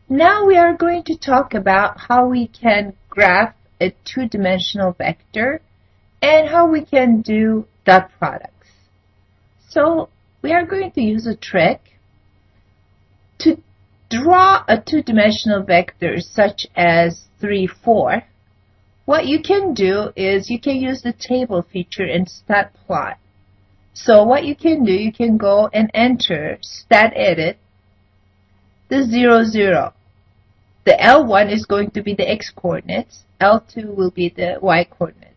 Now we are going to talk about how we can graph a two-dimensional vector and how we can do dot products. So we are going to use a trick to draw a two-dimensional vector such as 3, 4. What you can do is you can use the table feature in stat plot. So what you can do, you can go and enter stat edit the 0, 0. The L1 is going to be the x coordinates, L2 will be the y coordinates.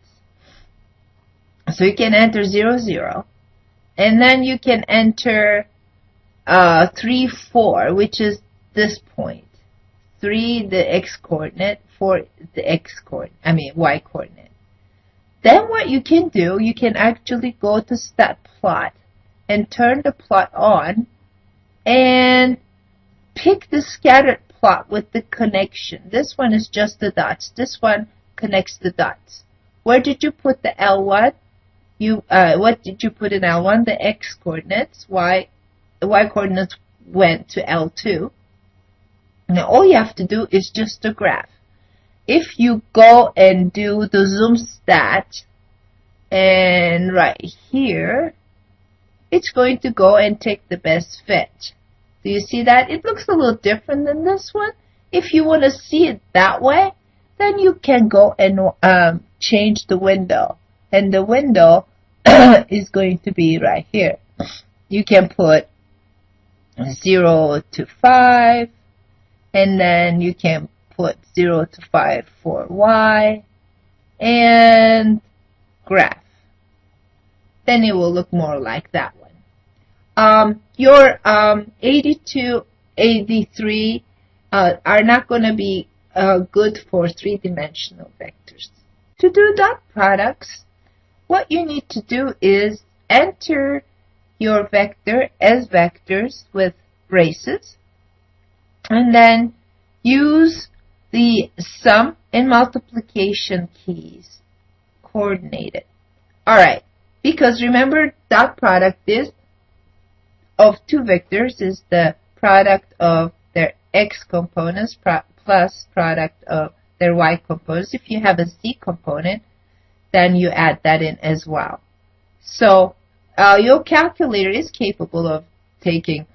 So you can enter 0, 0, and then you can enter 3, 4, which is this point. 3 the x coordinate, 4 the y coordinate. Then what you can do, you can actually go to stat plot and turn the plot on and pick the scattered plot with the connection. This one is just the dots. This one connects the dots. Where did you put the L1? What did you put in L1? The x coordinates. The y coordinates went to L2. Now all you have to do is just a graph. If you go and do the zoom stat, and right here, it's going to go and take the best fit. Do you see that? It looks a little different than this one. If you want to see it that way, then you can go and change the window. And the window is going to be right here. You can put 0 to 5, and then you can put 0 to 5 for y, and graph. Then it will look more like that one. Your 82, 83 are not going to be good for three-dimensional vectors. To do dot products, what you need to do is enter your vector as vectors with braces, and then use the sum and multiplication keys coordinated. Alright, because remember dot product is of two vectors is the product of their x components plus product of their y components. If you have a z component, then you add that in as well. So your calculator is capable of taking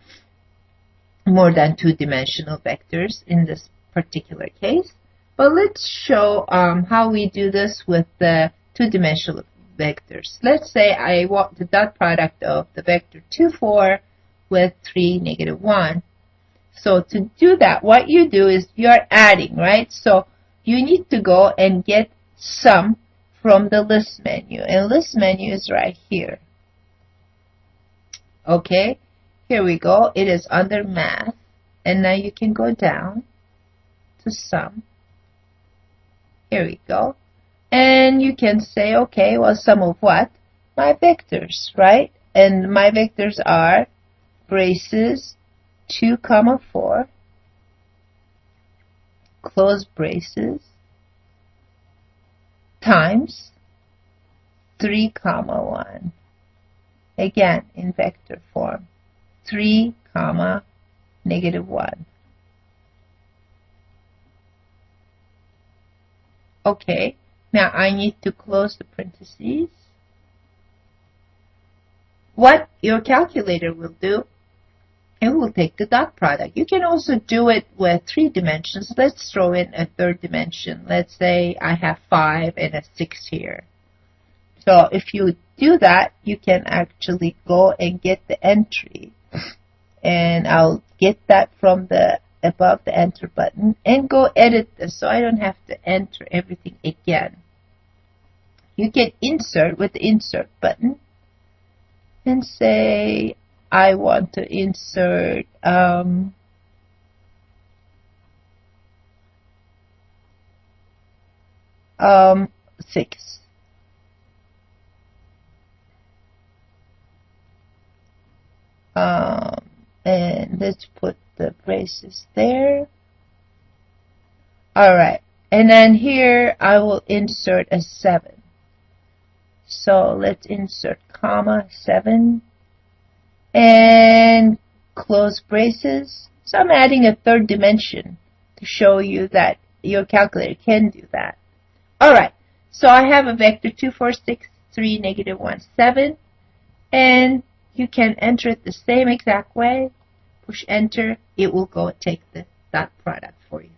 more than two-dimensional vectors in this particular case. But let's show how we do this with the two-dimensional vectors. Let's say I want the dot product of the vector 2, 4 with 3, negative 1. So to do that, what you do is you're adding, right? So you need to go and get sum from the list menu. And list menu is right here. Okay, here we go. It is under math. And now you can go down to sum. Here we go. And you can say, okay, well, sum of what? My vectors, right? And my vectors are braces 2, 4, close braces, times 3, 1. Again, in vector form. 3, negative 1. Okay, now I need to close the parentheses. What your calculator will do, it will take the dot product. You can also do it with 3 dimensions. Let's throw in a third dimension. Let's say I have 5 and a 6 here. So if you do that, you can actually go and get the entry. And I'll get that from the above the enter button and go edit this so I don't have to enter everything again. You can insert with the insert button and say I want to insert 6. And let's put the braces there. Alright, and then here I will insert a 7. So let's insert comma 7 and close braces. So I'm adding a third dimension. to show you that your calculator can do that. Alright, so I have a vector 2, 4, 6, 3, negative 1, 7, and you can enter it the same exact way. Push enter, it will go take the dot product for you.